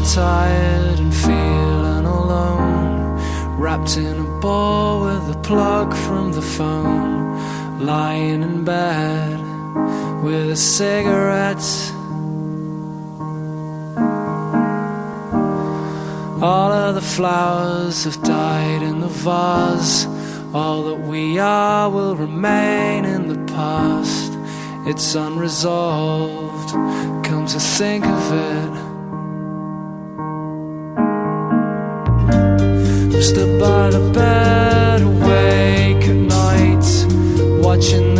tired and feeling alone, wrapped in a ball with a plug from the phone, lying in bed with a cigarette. All of the flowers have died in the vase. All that we are will remain in the past. It's unresolved, come to think of it. I'm stood by the bed, awake at night, watching